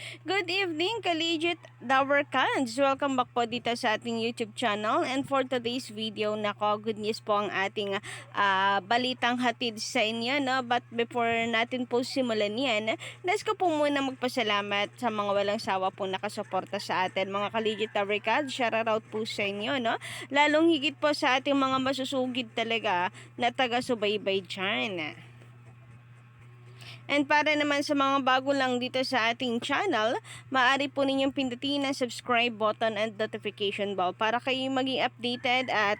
Good evening, Collegiate Dawarkans! Welcome back po dito sa ating YouTube channel. And for today's video, good news po ang ating balitang hatid sa inyo. No? But before natin po simulan yan, nais ko po muna magpasalamat sa mga walang sawa po nakasuporta sa atin. Mga Collegiate Dawarkans, shout out po sa inyo. No? Lalong higit po sa ating mga masusugid talaga na taga-subaybay dyan. And para naman sa mga bago lang dito sa ating channel, maaari po ninyong pindutin ang subscribe button and notification bell para kayo maging updated at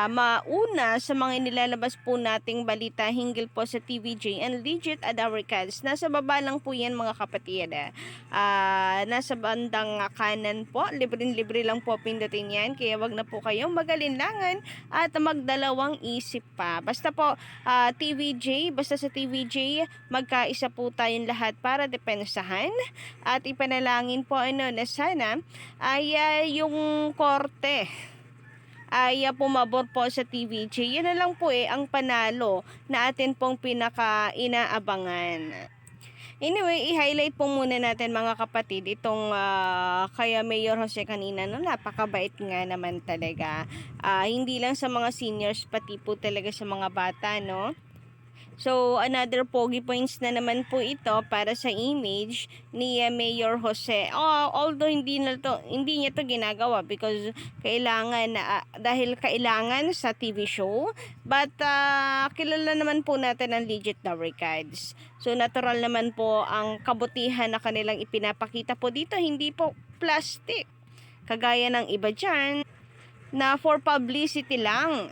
mauna sa mga nilalabas po nating balita hinggil po sa TVJ and Legit Adawarkans. Nasa baba lang po yan mga kapatid. Nasa bandang kanan po, libre-libre lang po pindutin yan. Kaya wag na po kayong magalinlangan at magdalawang isip pa. Basta po basta sa TVJ, magkaisa po tayong lahat para depensahan at ipanalangin po na sana ay yung korte ay pumabor po sa TVJ. Yan na lang po ang panalo na atin pong pinaka-inaabangan. Anyway, i-highlight po muna natin mga kapatid itong kaya Mayor Jose kanina, no, napakabait nga naman talaga. Hindi lang sa mga seniors, pati po talaga sa mga bata, no. So, another pogi points na naman po ito para sa image ni Mayor Jose. Although hindi niya to ginagawa because dahil kailangan sa TV show, but kilala naman po natin ang Legit Dawarkans. So, natural naman po ang kabutihan na kanilang ipinapakita po dito, hindi po plastic. Kagaya ng iba dyan na for publicity lang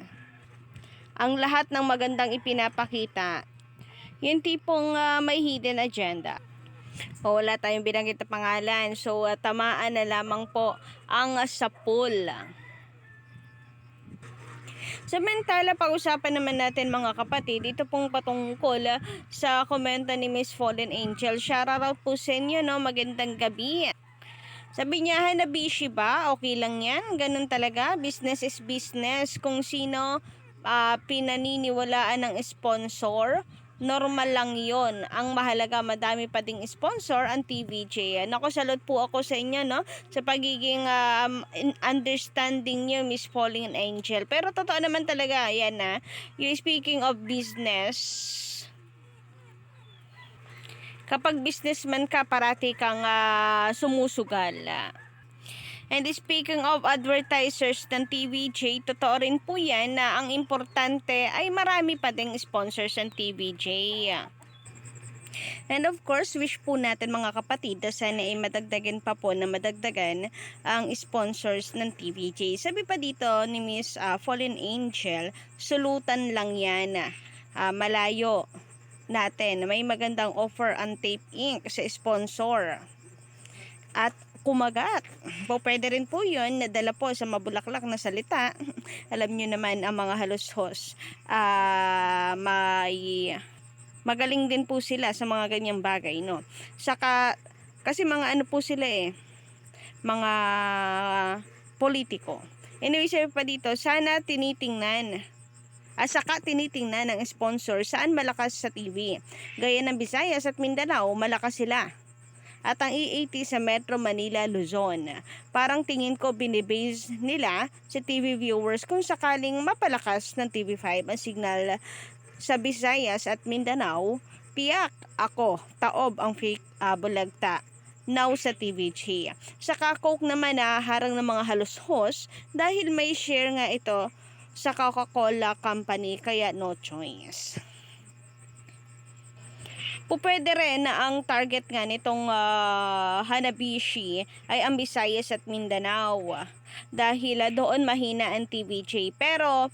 ang lahat ng magandang ipinapakita. Yung tipong may hidden agenda. Wala tayong binanggit na pangalan. So, tamaan na lamang po ang sapul. Samantala, pag-usapan naman natin mga kapatid, ito pong patungkol sa komento ni Miss Fallen Angel. Shoutout po sa inyo, no? Magandang gabi. Sabi niya, Hanabishi ba? Okay lang yan. Ganun talaga. Business is business. Kung sino pinaniniwalaan ng sponsor, normal lang yon. Ang mahalaga, madami pa ding sponsor ang TVJ. Nako, salute po ako sa inyo, no, sa pagiging understanding niyo, Miss Falling Angel. Pero totoo naman talaga, yan na. You speaking of business, kapag businessman ka, parati kang sumusugal. And speaking of advertisers ng TVJ, totoo rin po yan na ang importante ay marami pa ding sponsors ng TVJ. And of course, wish po natin mga kapatid na sana ay madagdagan pa po na madagdagan ang sponsors ng TVJ. Sabi pa dito ni Miss Fallen Angel, sulutan lang yan. Malayo natin. May magandang offer ang Tape Inc. sa sponsor. At kumagat. Pwede rin po yun, nadala po sa mabulaklak na salita. Alam nyo naman ang mga halushos. Magaling din po sila sa mga ganyang bagay, no? Saka, kasi mga ano po sila mga politiko. Anyway, sabi pa dito, sana tinitingnan ng sponsor saan malakas sa TV. Gaya ng Visayas at Mindanao, malakas sila. At ang EAT sa Metro Manila, Luzon. Parang tingin ko binibase nila sa TV viewers kung sakaling mapalakas ng TV5 ang signal sa Visayas at Mindanao. Piyak ako, taob ang fake bulagta. Now sa TVJ. Sa Coke naman harang ng mga halushos dahil may share nga ito sa Coca-Cola Company kaya no choice. Pwede rin na ang target nga nitong Hanabishi ay ang Visayas at Mindanao dahil doon mahina ang TVJ. Pero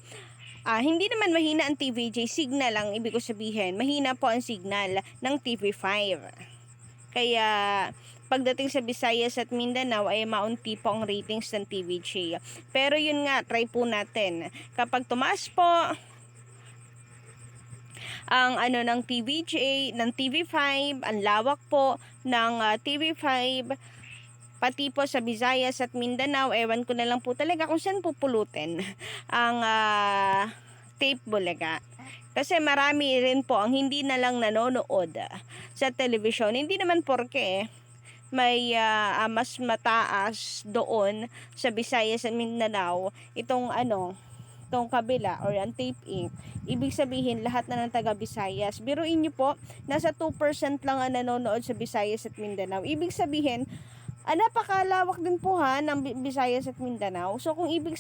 hindi naman mahina ang TVJ, signal lang ibig ko sabihin. Mahina po ang signal ng TV5. Kaya pagdating sa Visayas at Mindanao ay maunti po ang ratings ng TVJ. Pero yun nga, try po natin. Kapag tumaas po ang ng TVJ, ng TV5, ang lawak po ng TV5, pati po sa Visayas at Mindanao, ewan ko na lang po talaga kung saan pupulutin ang tape bulaga. Kasi marami rin po ang hindi na lang nanonood sa television. Hindi naman porke may mas mataas doon sa Visayas at Mindanao itong kabila or ang Tape Inc. Ibig sabihin lahat na ng taga Visayas. Biruin niyo po, nasa 2% lang ang nanonood sa Visayas at Mindanao. Ibig sabihin, napakalawak din po ng Visayas at Mindanao. So kung ibig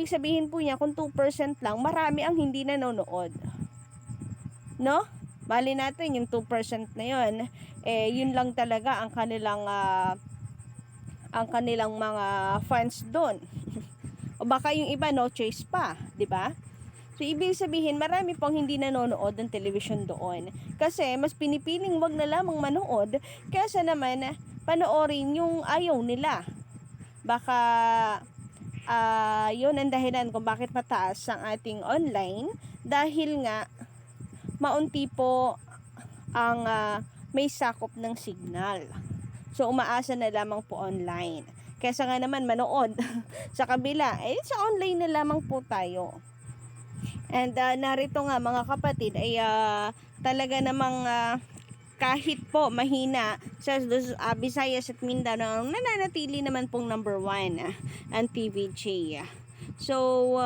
sabihin po niya kung 2% lang, marami ang hindi nanonood. No? Mali natin yung 2% na yun. Yun lang talaga ang kanilang mga fans doon. O baka yung iba no choice pa, 'di ba? So ibig sabihin marami pang hindi nanonood ng television doon kasi mas pinipiling wag na lamang manood kaysa naman panoorin yung ayaw nila. Baka yun ang dahilan kung bakit mataas ang ating online dahil nga maunti po ang may sakop ng signal. So umaasa na lamang po online. Kesa nga naman manood sa kabila, sa online na lamang po tayo. And narito nga mga kapatid ay talaga namang kahit po mahina sa Visayas at Mindanao, nananatili naman pong number 1 ang TVJ. So,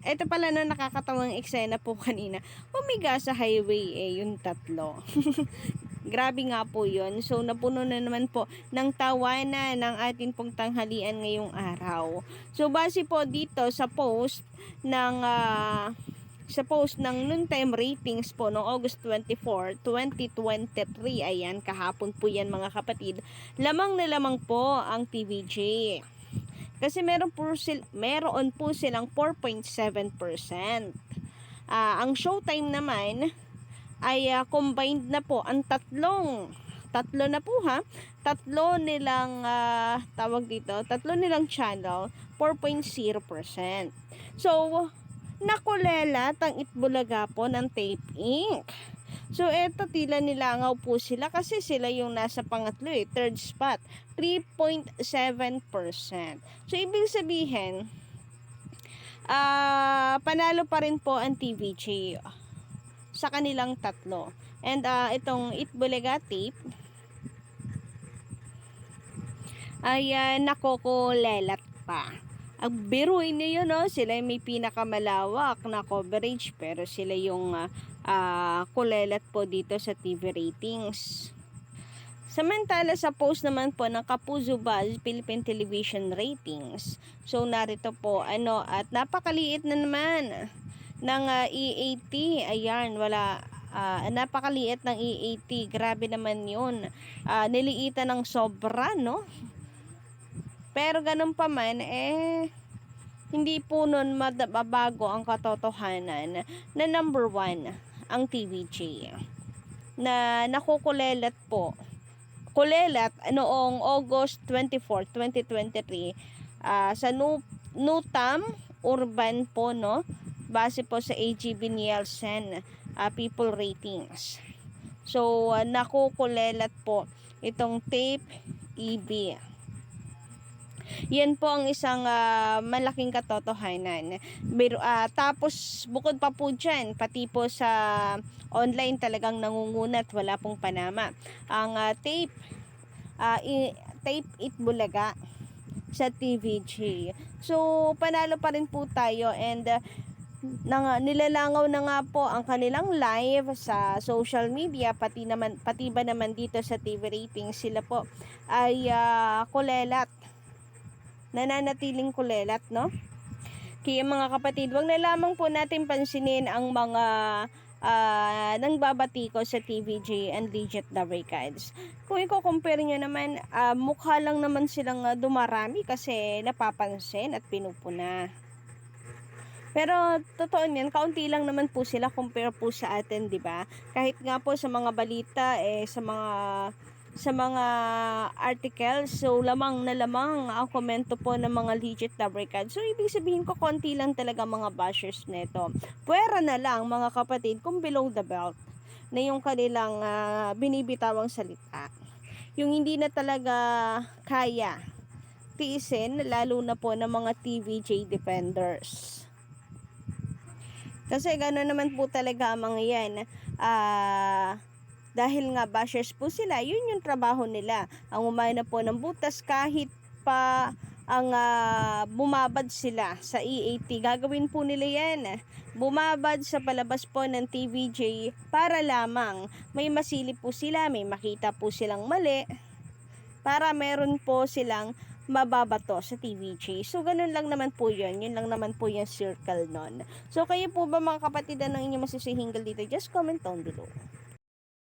ito pala na nakakatawang eksena po kanina. Pumiga sa highway yung tatlo. Grabe nga po yun. So, napuno na naman po ng tawanan ng ating pong tanghalian ngayong araw. So, base po dito sa post ng noontime ratings po noong August 24, 2023. Ayan, kahapon po yan mga kapatid. Lamang na lamang po ang TVJ. Kasi meron po silang 4.7%. Ang Showtime naman ay combined na po ang tatlo na po tatlo nilang channel, 4.0%. So nakulelat ang Itbulaga po ng Tape Inc. So eto tila nilangaw po sila kasi sila yung nasa pangatlo third spot, 3.7%. So ibig sabihin panalo pa rin po ang TVJ sa kanilang tatlo. And itong Itbulaga Tape ay nakokolelat pa. Ang biruin niyo no, sila may pinakamalawak na coverage pero sila yung kulelat po dito sa TV ratings. Samantala sa post naman po ng Kapuso Buzz Philippine Television Ratings. So narito po at napakaliit na naman ng E80. Ayan, napakaliit ng E80. Grabe naman yun. Niliitan ng sobra, no? Pero ganun pa man, hindi po nun mababago ang katotohanan na number 1 ang TVJ. Na nakukulelat po. Kulelat noong August 24, 2023 sa Nutam Urban po, no? Base po sa AGB Nielsen people ratings. So, nakukulelat po itong Tape EB. Yan po ang isang malaking katotohanan. Tapos, bukod pa po dyan, pati po sa online talagang nangungunat, wala pong panama. Ang Tape Itbulaga sa TVJ. So, panalo pa rin po tayo and nilalangaw na nga po ang kanilang live sa social media pati ba naman dito sa TV ratings sila po ay kulelat, nananatiling kulelat, no? Kaya mga kapatid, wag na lamang po natin pansinin ang mga nang babatiko sa TVJ and Legit the Records. Kung i-compare nyo naman, mukha lang naman silang dumarami kasi napapansin at pinupuna. Pero totoo niyan, kaunti lang naman po sila compare po sa atin, 'di ba? Kahit nga po sa mga balita sa mga articles, so lamang na lamang ang komento po ng mga Legit Lubricant. So ibig sabihin ko konti lang talaga mga bashers nito. Puwera na lang mga kapatid kung below the belt na yung kanilang binibitawang salita. Yung hindi na talaga kaya tiisin, lalo na po ng mga TVJ defenders. Kasi gano'n naman po talaga ang mga yan. Dahil nga bashers po sila, yun yung trabaho nila. Ang umana po ng butas kahit pa ang bumabad sila sa EAT. Gagawin po nila yan. Bumabad sa palabas po ng TVJ para lamang may masilip po sila, may makita po silang mali, para meron po silang mababato sa TVJ. So, ganun lang naman po yun. Yun lang naman po yung circle nun. So, kayo po ba mga kapatid, anong inyong masisihinggal dito? Just comment down below.